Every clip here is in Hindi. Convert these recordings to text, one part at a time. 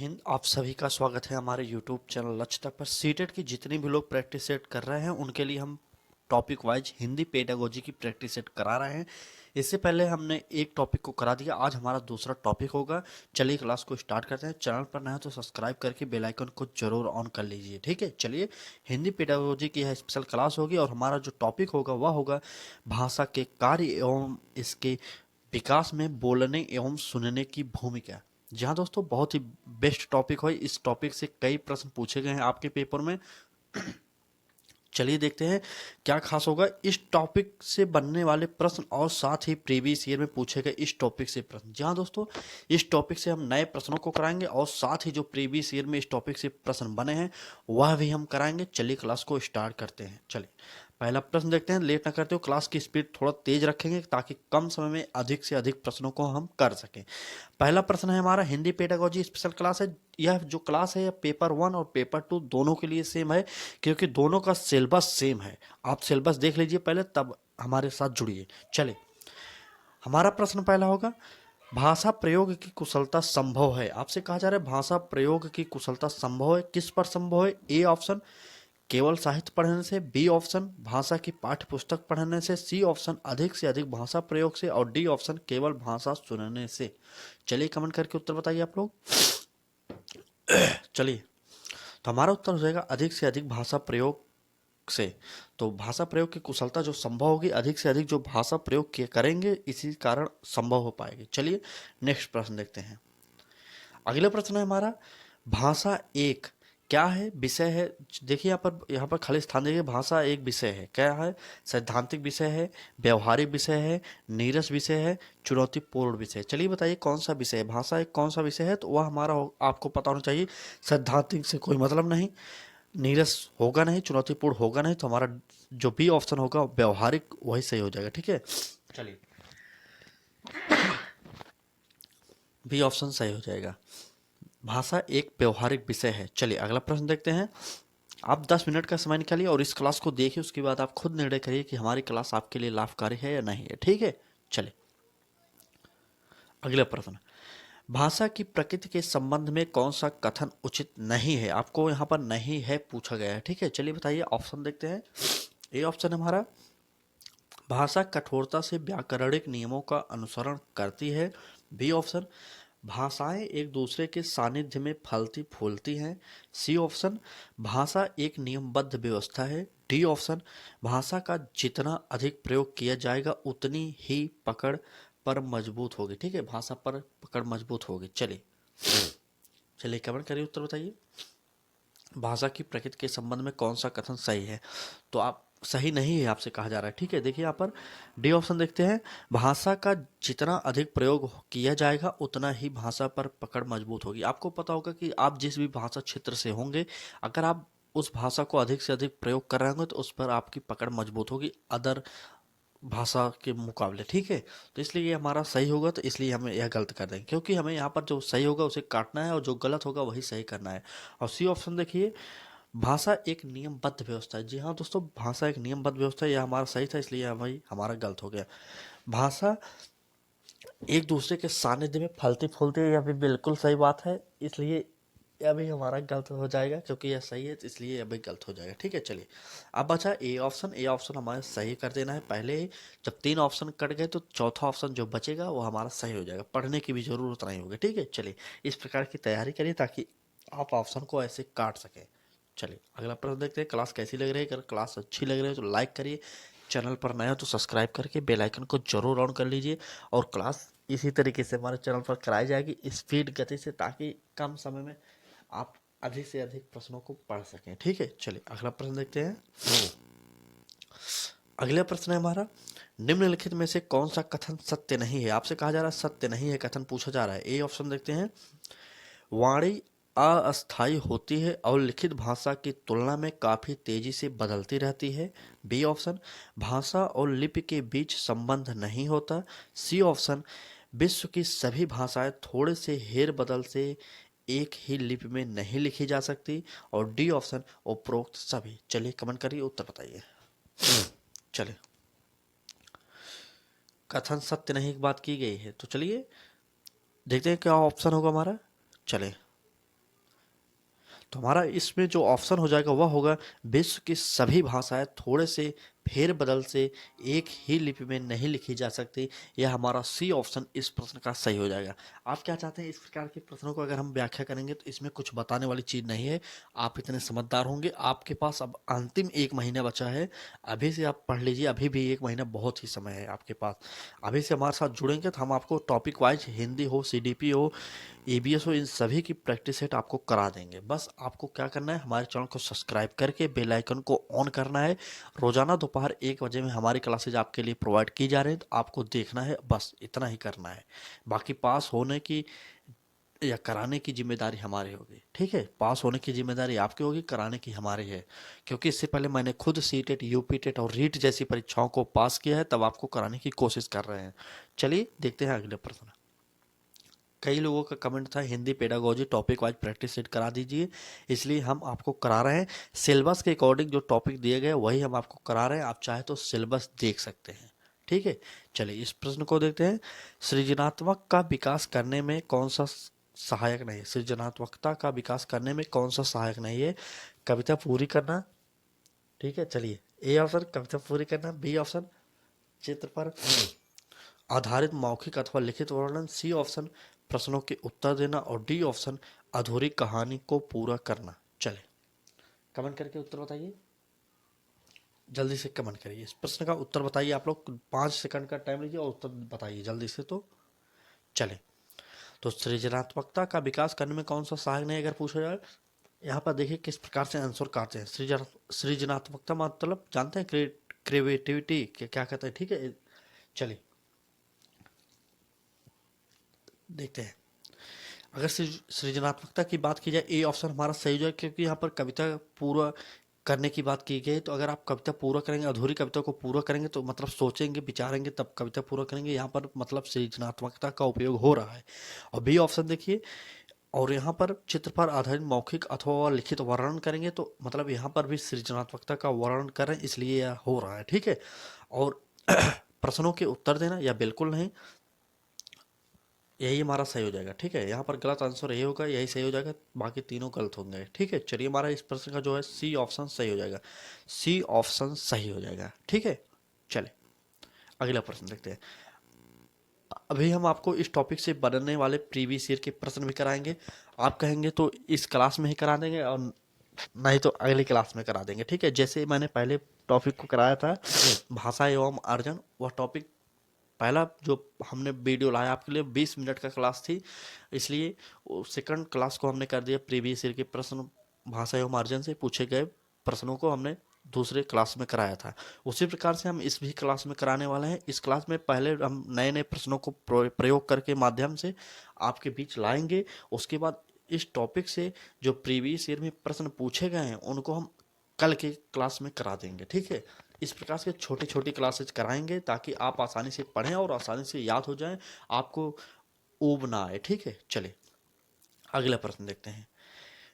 हिंद। आप सभी का स्वागत है हमारे यूट्यूब चैनल लक्ष्य तक पर। सीटेट की जितनी भी लोग प्रैक्टिस सेट कर रहे हैं उनके लिए हम टॉपिक वाइज हिंदी पेडागोजी की प्रैक्टिस सेट करा रहे हैं। इससे पहले हमने एक टॉपिक को करा दिया, आज हमारा दूसरा टॉपिक होगा। चलिए क्लास को स्टार्ट करते हैं। चैनल पर नया तो सब्सक्राइब करके बेल आइकन को जरूर ऑन कर लीजिए, ठीक है। चलिए, हिंदी पेडागोजी की यह स्पेशल क्लास होगी और हमारा जो टॉपिक होगा वह होगा भाषा के कार्य एवं इसके विकास में बोलने एवं सुनने की भूमिका। जहाँ दोस्तों बहुत ही बेस्ट टॉपिक है। इस टॉपिक से कई प्रश्न पूछे गए हैं आपके पेपर में। चलिए देखते हैं क्या खास होगा इस टॉपिक से बनने वाले प्रश्न और साथ ही प्रीवियस ईयर में पूछे गए इस टॉपिक से प्रश्न। जहाँ दोस्तों इस टॉपिक से हम नए प्रश्नों को कराएंगे और साथ ही जो प्रीवियस ईयर में इस टॉपिक से प्रश्न बने हैं वह भी हम कराएंगे। चलिए क्लास को स्टार्ट करते हैं। चलिए पहला प्रश्न देखते हैं। लेट ना करते हो, क्लास की स्पीड थोड़ा तेज रखेंगे ताकि कम समय में अधिक से अधिक प्रश्नों को हम कर सकें। पहला प्रश्न है हमारा, हिंदी पेडागोजी स्पेशल क्लास है। यह जो क्लास है यह पेपर 1 और पेपर 2 दोनों के लिए सेम है, क्योंकि दोनों का सिलेबस सेम है। आप सिलेबस देख लीजिए पहले, तब हमारे साथ जुड़िए। चलिए, हमारा प्रश्न पहला होगा, भाषा प्रयोग की कुशलता संभव है। आपसे कहा जा रहा है भाषा प्रयोग की कुशलता संभव है। किस पर संभव है? ए ऑप्शन केवल साहित्य पढ़ने से, बी ऑप्शन भाषा की पाठ्य पुस्तक पढ़ने से, सी ऑप्शन अधिक से अधिक भाषा प्रयोग से और डी ऑप्शन केवल भाषा सुनने से। चलिए कमेंट करके उत्तर बताइए आप लोग। चलिए, तो हमारा उत्तर हो जाएगा अधिक से अधिक भाषा प्रयोग से। तो भाषा प्रयोग की कुशलता जो संभव होगी, अधिक से अधिक जो भाषा प्रयोग करेंगे इसी कारण संभव हो पाएगी। चलिए नेक्स्ट प्रश्न देखते हैं। अगला प्रश्न है हमारा, भाषा एक क्या है? विषय है। देखिए यहाँ पर खाली स्थान देखिए। भाषा एक विषय है, क्या है? सैद्धांतिक विषय है, व्यवहारिक विषय है, नीरस विषय है, चुनौतीपूर्ण विषय। चलिए बताइए कौन सा विषय है? भाषा एक कौन सा विषय है? तो वह हमारा आपको पता होना चाहिए। सैद्धांतिक से कोई मतलब नहीं, नीरस होगा नहीं, चुनौतीपूर्ण होगा नहीं, तो हमारा जो बी ऑप्शन होगा व्यवहारिक वही सही हो जाएगा, ठीक है। चलिए, बी ऑप्शन सही हो जाएगा। भाषा एक व्यवहारिक विषय है। चलिए अगला प्रश्न देखते हैं। आप 10 मिनट का समय निकालिए और इस क्लास को देखिए, उसके बाद आप खुद निर्णय करिए कि हमारी क्लास आपके लिए लाभकारी है या नहीं है, ठीक है। चलिए अगला प्रश्न, भाषा की प्रकृति के संबंध में कौन सा कथन उचित नहीं है? आपको यहाँ पर नहीं है पूछा गया है, ठीक है। चलिए बताइए, ऑप्शन देखते हैं। ए ऑप्शन हमारा, भाषा कठोरता से व्याकरणिक नियमों का अनुसरण करती है। बी ऑप्शन, भाषाएं एक दूसरे के सानिध्य में फलती फूलती हैं। सी ऑप्शन, भाषा एक नियमबद्ध व्यवस्था है। डी ऑप्शन, भाषा का जितना अधिक प्रयोग किया जाएगा उतनी ही पकड़ पर मजबूत होगी, ठीक है। भाषा पर पकड़ मजबूत होगी। चलिए चलिए कमेंट करिए, उत्तर बताइए। भाषा की प्रकृति के संबंध में कौन सा कथन सही है? तो आप सही नहीं है आपसे कहा जा रहा है, ठीक है। देखिए यहाँ पर डी ऑप्शन देखते हैं। भाषा का जितना अधिक प्रयोग किया जाएगा उतना ही भाषा पर पकड़ मजबूत होगी। आपको पता होगा कि आप जिस भी भाषा क्षेत्र से होंगे, अगर आप उस भाषा को अधिक से अधिक प्रयोग कर रहे होंगे तो उस पर आपकी पकड़ मजबूत होगी अदर भाषा के मुकाबले, ठीक है। तो इसलिए ये हमारा सही होगा, तो इसलिए हमें यह गलत कर देंगे, क्योंकि हमें यहाँ पर जो सही होगा उसे काटना है और जो गलत होगा वही सही करना है। और सी ऑप्शन देखिए, भाषा एक नियमबद्ध व्यवस्था है। जी हाँ दोस्तों, भाषा एक नियमबद्ध व्यवस्था है, यह हमारा सही था, इसलिए यह भाई हमारा गलत हो गया। भाषा एक दूसरे के सानिध्य में फलती फूलती है, यह भी बिल्कुल सही बात है, इसलिए यह भी हमारा गलत हो जाएगा, क्योंकि यह सही है इसलिए यह भी गलत हो जाएगा, ठीक है। चलिए अब बचा ए ऑप्शन। ए ऑप्शन हमारे सही कर देना है पहले ही। जब 3 ऑप्शन कट गए तो चौथा ऑप्शन जो बचेगा वो हमारा सही हो जाएगा, पढ़ने की भी जरूरत नहीं होगी, ठीक है। चलिए इस प्रकार की तैयारी करिए ताकि आप ऑप्शन को ऐसे काट सकें। चलिए अगला प्रश्न देखते हैं। क्लास कैसी लग रही है? अगर क्लास अच्छी लग रही है तो लाइक करिए, चैनल पर नया हो तो सब्सक्राइब करके बेल आइकन को जरूर ऑन कर लीजिए। और क्लास इसी तरीके से हमारे चैनल पर कराई जाएगी स्पीड गति से, ताकि कम समय में आप अधिक से अधिक प्रश्नों को पढ़ सकें, ठीक है। चलिए अगला प्रश्न देखते हैं। अगला प्रश्न है हमारा, निम्नलिखित में से कौन सा कथन सत्य नहीं है? आपसे कहा जा रहा है सत्य नहीं है कथन पूछा जा रहा है। ए ऑप्शन देखते हैं, वाणी अस्थायी होती है और लिखित भाषा की तुलना में काफी तेजी से बदलती रहती है। बी ऑप्शन, भाषा और लिपि के बीच संबंध नहीं होता। सी ऑप्शन, विश्व की सभी भाषाएं थोड़े से हेर बदल से एक ही लिपि में नहीं लिखी जा सकती। और डी ऑप्शन, उपरोक्त सभी। चलिए कमेंट करिए, उत्तर बताइए। चलिए, कथन सत्य नहीं की बात की गई है, तो चलिए देखते हैं क्या ऑप्शन होगा हमारा। चलिए तो हमारा इसमें जो ऑप्शन हो जाएगा वह होगा विश्व की सभी भाषाएं थोड़े से फेरबदल से एक ही लिपि में नहीं लिखी जा सकती। यह हमारा सी ऑप्शन इस प्रश्न का सही हो जाएगा। आप क्या चाहते हैं, इस प्रकार के प्रश्नों को अगर हम व्याख्या करेंगे तो इसमें कुछ बताने वाली चीज़ नहीं है। आप इतने समझदार होंगे, आपके पास अब अंतिम 1 महीना बचा है। अभी से आप पढ़ लीजिए, अभी भी 1 महीना बहुत ही समय है आपके पास। अभी से हमारे साथ जुड़ेंगे तो हम आपको टॉपिक वाइज हिंदी हो, सीडीपी हो, ईबीएस हो, इन सभी की प्रैक्टिस सेट आपको करा देंगे। बस आपको क्या करना है, हमारे चैनल को सब्सक्राइब करके बेल आइकन को ऑन करना है। रोजाना दोपहर 1 बजे में हमारी क्लासेज आपके लिए प्रोवाइड की जा रही है, तो आपको देखना है, बस इतना ही करना है। बाकी पास होने की या कराने की जिम्मेदारी हमारी होगी। ठीक है, पास होने की जिम्मेदारी आपकी होगी, कराने की हमारी है। क्योंकि इससे पहले मैंने खुद सीटेट, यूपी टेट और रीट जैसी परीक्षाओं को पास किया है, तब आपको कराने की कोशिश कर रहे हैं। चलिए देखते हैं अगले प्रश्न। कई लोगों का कमेंट था Hindi pedagogy topic wise practice set करा दीजिए, इसलिए हम आपको करा रहे हैं। सिलेबस के अकॉर्डिंग जो टॉपिक दिए गए वही हम आपको करा रहे हैं। आप चाहे तो सिलेबस देख सकते हैं। ठीक है, चलिए इस प्रश्न को देखते हैं। सृजनात्मक का विकास करने में कौन सा सहायक नहीं है? सृजनात्मकता का विकास करने में कौन सा सहायक नहीं है? कविता पूरी करना। ठीक है, चलिए ए ऑप्शन कविता पूरी करना, बी ऑप्शन चित्र पर आधारित मौखिक अथवा लिखित वर्णन, सी ऑप्शन प्रश्नों के उत्तर देना और डी ऑप्शन अधूरी कहानी को पूरा करना। चले कमेंट करके उत्तर बताइए, जल्दी से कमेंट करिए, इस प्रश्न का उत्तर बताइए। आप लोग 5 सेकंड का टाइम लीजिए और उत्तर बताइए जल्दी से। तो चले, तो सृजनात्मकता का विकास करने में कौन सा सहायक नहीं, अगर पूछा जाए यहाँ पर देखिए किस प्रकार से आंसर काटते हैं। सृजनात्मकता मतलब जानते हैं, क्रिएटिविटी क्या कहते हैं। ठीक है, चलिए देखते हैं। अगर सृजनात्मकता की बात की जाए, ए ऑप्शन हमारा सही जो है, क्योंकि यहाँ पर कविता पूरा करने की बात की गई। तो अगर आप कविता पूरा करेंगे, अधूरी कविता को पूरा करेंगे, तो मतलब सोचेंगे विचारेंगे तब कविता पूरा करेंगे। यहाँ पर मतलब सृजनात्मकता का उपयोग हो रहा है। और बी ऑप्शन देखिए, और यहाँ पर चित्र पर आधारित मौखिक अथवा लिखित वर्णन करेंगे, तो मतलब यहाँ पर भी सृजनात्मकता का वर्णन करें, इसलिए यह हो रहा है। ठीक है, और प्रश्नों के उत्तर देना या बिल्कुल नहीं, यही हमारा सही हो जाएगा। ठीक है, यहाँ पर गलत आंसर यही होगा, यही सही हो जाएगा, बाकी तीनों गलत होंगे। ठीक है, चलिए हमारा इस प्रश्न का जो है सी ऑप्शन सही हो जाएगा। सी ऑप्शन सही हो जाएगा। ठीक है, चले अगला प्रश्न देखते हैं। अभी हम आपको इस टॉपिक से बनने वाले प्रीवियस ईयर के प्रश्न भी कराएंगे। आप कहेंगे तो इस क्लास में ही करा देंगे, और नहीं तो अगली क्लास में करा देंगे। ठीक है, जैसे मैंने पहले टॉपिक को कराया था भाषा एवं अर्जन, वह टॉपिक पहला जो हमने वीडियो लाया आपके लिए 20 मिनट का क्लास थी, इसलिए सेकंड क्लास को हमने कर दिया प्रीवियस ईयर के प्रश्न, भाषा एवं मार्जन से पूछे गए प्रश्नों को हमने दूसरे क्लास में कराया था। उसी प्रकार से हम इस भी क्लास में कराने वाले हैं। इस क्लास में पहले हम नए नए प्रश्नों को प्रयोग करके माध्यम से आपके बीच लाएंगे। उसके बाद इस टॉपिक से जो प्रीवियस ईयर में प्रश्न पूछे गए हैं उनको हम कल के क्लास में करा देंगे। ठीक है, इस प्रकार से छोटी छोटी क्लासेज कराएंगे ताकि आप आसानी से पढ़ें और आसानी से याद हो जाएं, आपको ऊब ना आए। ठीक है, चलिए अगला प्रश्न देखते हैं।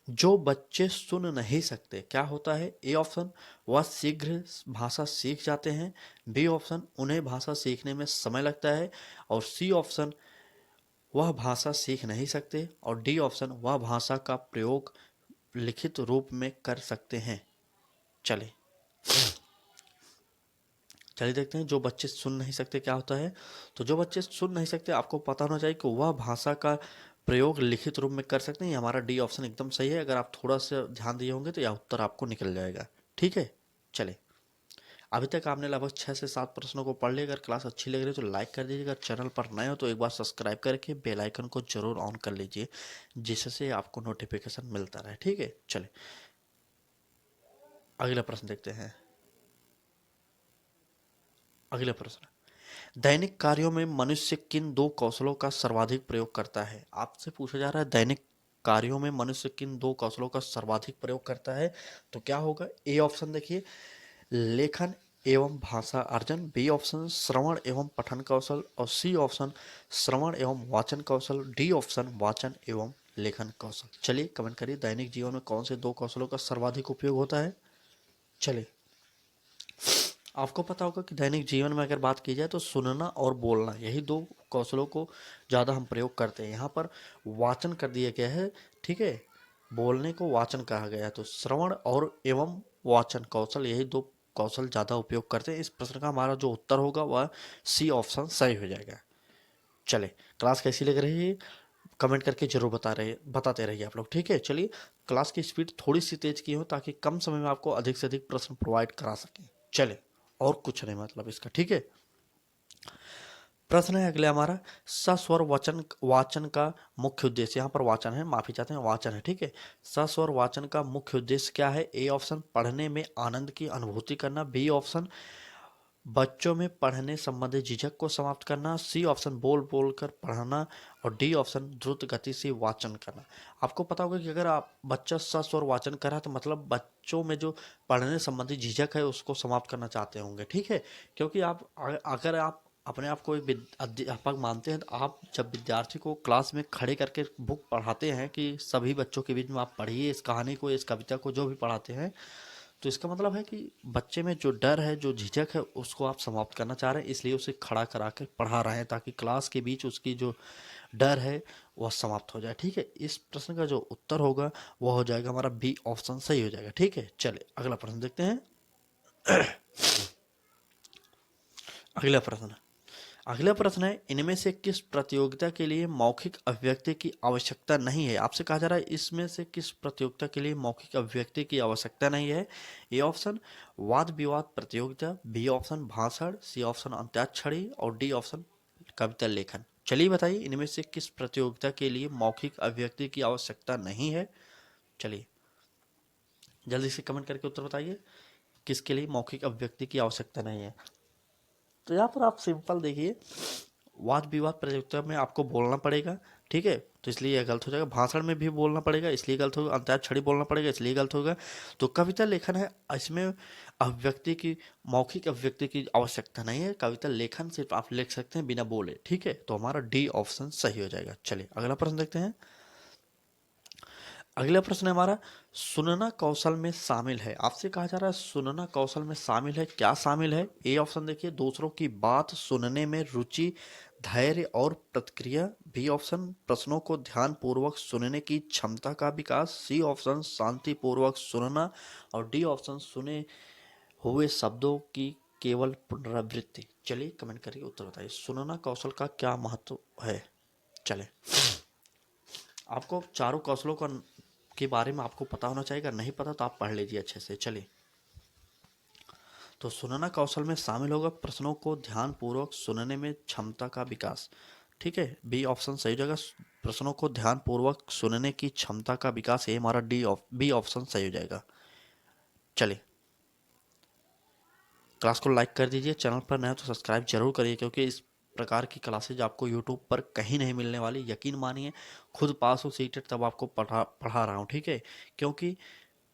जो बच्चे सुन नहीं सकते क्या होता है? ए ऑप्शन वह शीघ्र भाषा सीख जाते हैं, बी ऑप्शन उन्हें भाषा सीखने में समय लगता है, और सी ऑप्शन वह भाषा सीख नहीं सकते, और डी ऑप्शन वह भाषा का प्रयोग लिखित रूप में कर सकते हैं। चलिए देखते हैं, जो बच्चे सुन नहीं सकते क्या होता है। तो जो बच्चे सुन नहीं सकते, आपको पता होना चाहिए कि वह भाषा का प्रयोग लिखित रूप में कर सकते हैं। हमारा डी ऑप्शन एकदम सही है। अगर आप थोड़ा सा ध्यान दिए होंगे तो यह उत्तर आपको निकल जाएगा। ठीक है, चले अभी तक आपने लगभग 6 से 7 प्रश्नों को पढ़ लिया। अगर क्लास अच्छी लग रही है तो लाइक कर दीजिए, अगर चैनल पर नए हो तो एक बार सब्सक्राइब करके बेल आइकन को जरूर ऑन कर लीजिए, जिससे आपको नोटिफिकेशन मिलता रहे। ठीक है, चले अगला प्रश्न देखते हैं। अगला प्रश्न, दैनिक कार्यों में मनुष्य किन 2 कौशलों का सर्वाधिक प्रयोग करता है? आपसे पूछा जा रहा है दैनिक कार्यों में मनुष्य किन 2 कौशलों का सर्वाधिक प्रयोग करता है। तो क्या होगा? ए ऑप्शन देखिए लेखन एवं भाषा अर्जन, बी ऑप्शन श्रवण एवं पठन कौशल, और सी ऑप्शन श्रवण एवं वाचन कौशल, डी ऑप्शन वाचन एवं लेखन कौशल। चलिए कमेंट करिए, दैनिक जीवन में कौन से 2 कौशलों का सर्वाधिक उपयोग होता है। चलिए आपको पता होगा कि दैनिक जीवन में अगर बात की जाए तो सुनना और बोलना, यही 2 कौशलों को ज़्यादा हम प्रयोग करते हैं। यहाँ पर वाचन कर दिया गया है। ठीक है, बोलने को वाचन कहा गया है, तो श्रवण और एवं वाचन कौशल, यही दो कौशल ज्यादा उपयोग करते हैं। इस प्रश्न का हमारा जो उत्तर होगा वह सी ऑप्शन सही हो जाएगा। चले, क्लास कैसी लग रही है कमेंट करके जरूर बताते रहिए आप लोग, ठीक है। चलिए, क्लास की स्पीड थोड़ी सी तेज की हो ताकि कम समय में आपको अधिक से अधिक प्रश्न प्रोवाइड करा सकें। चले, और कुछ नहीं मतलब इसका, ठीक है। प्रश्न है अगले हमारा, सस्वर वचन वाचन का मुख्य उद्देश्य, यहाँ पर वाचन है, माफी चाहते हैं, वाचन है, ठीक है। सस्वर वाचन का मुख्य उद्देश्य क्या है? ए ऑप्शन पढ़ने में आनंद की अनुभूति करना, बी ऑप्शन बच्चों में पढ़ने संबंधी झिझक को समाप्त करना, सी ऑप्शन बोल बोल कर पढ़ना, और डी ऑप्शन द्रुत गति से वाचन करना। आपको पता होगा कि अगर आप बच्चा सस्वर वाचन कर रहा है तो मतलब बच्चों में जो पढ़ने संबंधी झिझक है उसको समाप्त करना चाहते होंगे, ठीक है। क्योंकि आप अगर आप अपने आप को एक अध्यापक मानते हैं तो आप जब विद्यार्थी को क्लास में खड़े करके बुक पढ़ाते हैं कि सभी बच्चों के बीच में आप पढ़िए इस कहानी को, इस कविता को, जो भी पढ़ाते हैं, तो इसका मतलब है कि बच्चे में जो डर है, जो झिझक है, उसको आप समाप्त करना चाह रहे हैं, इसलिए उसे खड़ा करा के पढ़ा रहे हैं ताकि क्लास के बीच उसकी जो डर है वह समाप्त हो जाए, ठीक है। इस प्रश्न का जो उत्तर होगा वह हो जाएगा हमारा बी ऑप्शन सही हो जाएगा, ठीक है। चले अगला प्रश्न देखते हैं। अगला प्रश्न, अगला प्रश्न है, इनमें से किस प्रतियोगिता के लिए मौखिक अभिव्यक्ति की आवश्यकता नहीं है? आपसे कहा जा रहा है इसमें से किस प्रतियोगिता के लिए मौखिक अभिव्यक्ति की आवश्यकता नहीं है। ए ऑप्शन वाद विवाद प्रतियोगिता, बी ऑप्शन भाषण, सी ऑप्शन अंत्याक्षरी, और डी ऑप्शन कविता लेखन। चलिए बताइए, इनमें से किस प्रतियोगिता के लिए मौखिक अभिव्यक्ति की आवश्यकता नहीं है? चलिए जल्दी से कमेंट करके उत्तर बताइए, किसके लिए मौखिक अभिव्यक्ति की आवश्यकता नहीं है। तो यहाँ पर आप सिंपल देखिए, वाद विवाद प्रतियोगिता में आपको बोलना पड़ेगा, ठीक है, तो इसलिए यह गलत हो जाएगा। भाषण में भी बोलना पड़ेगा, इसलिए गलत होगा। अंत्याक्षरी बोलना पड़ेगा, इसलिए गलत होगा। तो कविता लेखन है, इसमें अभिव्यक्ति की, मौखिक अभिव्यक्ति की आवश्यकता नहीं है। कविता लेखन सिर्फ आप लिख सकते हैं बिना बोले, ठीक है। तो हमारा डी ऑप्शन सही हो जाएगा। चलिए अगला प्रश्न देखते हैं। अगला प्रश्न है हमारा, सुनना कौशल में शामिल है। आपसे कहा जा रहा है सुनना कौशल में शामिल है, क्या शामिल है? ए ऑप्शन देखिए, दूसरों की बात सुनने में रुचि, धैर्य और प्रतिक्रिया, बी ऑप्शन प्रश्नों को ध्यान पूर्वक सुनने की क्षमता का विकास, सी ऑप्शन शांति पूर्वक सुनना, और डी ऑप्शन सुने हुए शब्दों की केवल पुनरावृत्ति। चलिए कमेंट करके उत्तर बताइए, सुनना कौशल का क्या महत्व है। चले, आपको चारों कौशलों का के बारे में आपको पता होना चाहिए, अगर नहीं पता तो आप पढ़ लीजिए अच्छे से। चलिए, तो सुनना कौशल में शामिल होगा प्रश्नों को ध्यान पूर्वक सुनने में क्षमता का विकास, ठीक है, बी ऑप्शन सही जगह, प्रश्नों को ध्यान पूर्वक सुनने की क्षमता का विकास, ये हमारा बी ऑप्शन सही हो जाएगा। चलिए, क्लास को लाइक कर दीजिए, चैनल पर नया तो सब्सक्राइब जरूर करिए, क्योंकि इस प्रकार की क्लासेज आपको यूट्यूब पर कहीं नहीं मिलने वाली, यकीन मानिए। खुद पास हो सीटेड तब आपको पढ़ा रहा हूँ, ठीक है। क्योंकि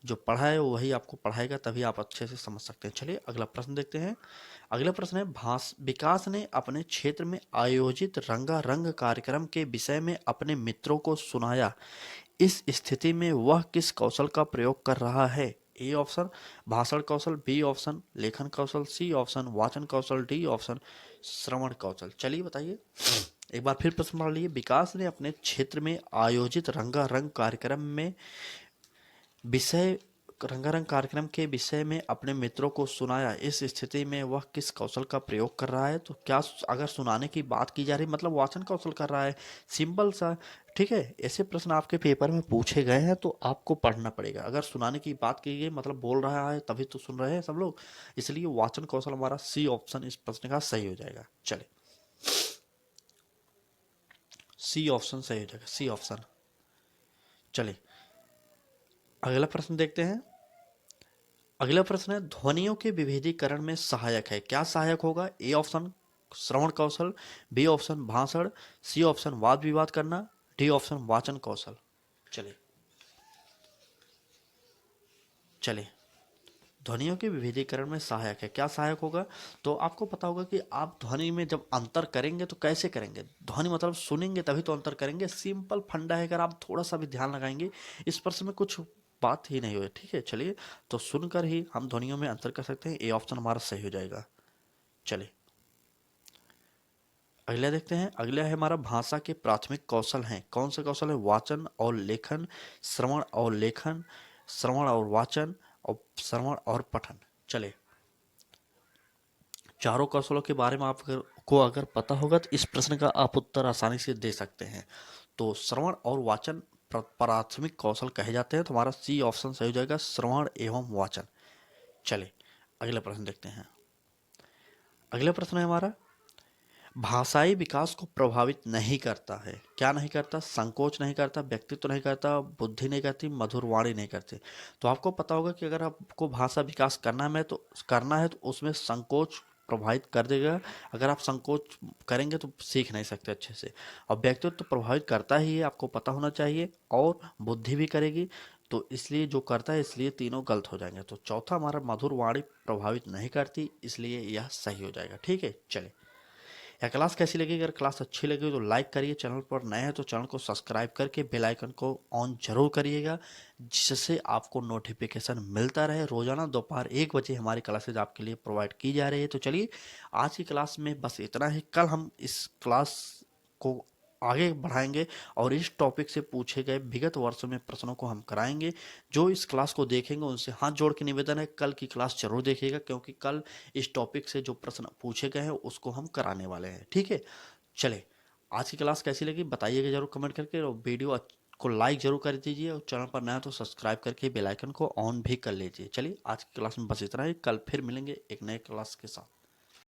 जो पढ़ा है वही आपको पढ़ाएगा, तभी आप अच्छे से समझ सकते हैं। चलिए अगला प्रश्न देखते हैं। अगला प्रश्न है, विकास ने अपने क्षेत्र में आयोजित रंगारंग कार्यक्रम के विषय में अपने मित्रों को सुनाया, इस स्थिति में वह किस कौशल का प्रयोग कर रहा है? ए ऑप्शन भाषण कौशल, बी ऑप्शन लेखन कौशल, सी ऑप्शन वाचन कौशल, डी ऑप्शन श्रवण कौशल। चलिए बताइए, एक बार फिर प्रश्न पढ़ लीजिए। विकास ने अपने क्षेत्र में आयोजित रंगारंग कार्यक्रम में विषय रंगारंग कार्यक्रम के विषय में अपने मित्रों को सुनाया, इस स्थिति में वह किस कौशल का प्रयोग कर रहा है? तो क्या अगर सुनाने की बात की जा रही मतलब वाचन कौशल कर रहा है, सिंपल सा, ठीक है। ऐसे प्रश्न आपके पेपर में पूछे गए हैं तो आपको पढ़ना पड़ेगा। अगर सुनाने की बात की गई मतलब बोल रहा है तभी तो सुन रहे हैं सब लोग, इसलिए वाचन कौशल हमारा सी ऑप्शन इस प्रश्न का सही हो जाएगा। चले, सी ऑप्शन सही हो जाएगा, सी ऑप्शन। चलिए अगला प्रश्न देखते हैं। अगला प्रश्न है, ध्वनियों के विभेदीकरण में सहायक है, क्या सहायक होगा? ए ऑप्शन श्रवण कौशल, बी ऑप्शन भाषण, सी ऑप्शन वाद विवाद करना, डी ऑप्शन वाचन कौशल। चलिए चलिए, ध्वनियों के विभेदीकरण में सहायक है, क्या सहायक होगा? तो आपको पता होगा कि आप ध्वनि में जब अंतर करेंगे तो कैसे करेंगे, ध्वनि मतलब सुनेंगे तभी तो अंतर करेंगे, सिंपल फंडा है, अगर आप थोड़ा सा भी ध्यान लगाएंगे इस प्रश्न में कुछ बात ही नहीं हुई, ठीक है। चलिए, तो सुनकर ही हम ध्वनियों में अंतर कर सकते हैं, ए ऑप्शन हमारा सही हो जाएगा। चलिए अगला देखते हैं, अगला है हमारा भाषा के प्राथमिक कौशल हैं। कौन से कौशल है? वाचन और लेखन, श्रवण और लेखन, श्रवण और वाचन, और श्रवण और पठन। चले, चारों कौशलों के बारे में आपको अगर पता होगा तो इस प्रश्न का आप उत्तर आसानी से दे सकते हैं। तो श्रवण और वाचन प्राथमिक कौशल कहे जाते हैं। तुम्हारा सी ऑप्शन सही हो जाएगा, श्रवण एवं वाचन। चले, अगला प्रश्न देखते हैं। अगला प्रश्न है हमारा, भाषाई विकास को प्रभावित नहीं करता है। क्या नहीं करता? संकोच नहीं करता, व्यक्तित्व नहीं करता, बुद्धि नहीं करती, मधुर वाणी नहीं करती। तो आपको पता होगा कि अगर आपको भाषा विकास करना है तो उसमें संकोच प्रभावित कर देगा। अगर आप संकोच करेंगे तो सीख नहीं सकते अच्छे से। और व्यक्तित्व तो प्रभावित करता ही है, आपको पता होना चाहिए, और बुद्धि भी करेगी। तो इसलिए जो करता है, इसलिए तीनों गलत हो जाएंगे। तो चौथा हमारा, मधुर वाणी प्रभावित नहीं करती, इसलिए यह सही हो जाएगा। ठीक है, चले, यह क्लास कैसी लगी? अगर क्लास अच्छी लगी तो लाइक करिए, चैनल पर नए हैं तो चैनल को सब्सक्राइब करके बेल आइकन को ऑन जरूर करिएगा, जिससे आपको नोटिफिकेशन मिलता रहे। रोजाना दोपहर 1 बजे हमारी क्लासेज आपके लिए प्रोवाइड की जा रही है। तो चलिए, आज की क्लास में बस इतना ही। कल हम इस क्लास को आगे बढ़ाएंगे और इस टॉपिक से पूछे गए विगत वर्षों में प्रश्नों को हम कराएंगे। जो इस क्लास को देखेंगे उनसे हाथ जोड़ के निवेदन है, कल की क्लास जरूर देखिएगा, क्योंकि कल इस टॉपिक से जो प्रश्न पूछे गए हैं उसको हम कराने वाले हैं। ठीक है, चले, आज की क्लास कैसी लगी बताइएगा जरूर कमेंट करके, और वीडियो को लाइक जरूर कर दीजिए, और चैनल पर नया तो सब्सक्राइब करके बेल आइकन को ऑन भी कर लीजिए। चलिए, आज की क्लास में बस इतना ही। कल फिर मिलेंगे एक नए क्लास के साथ।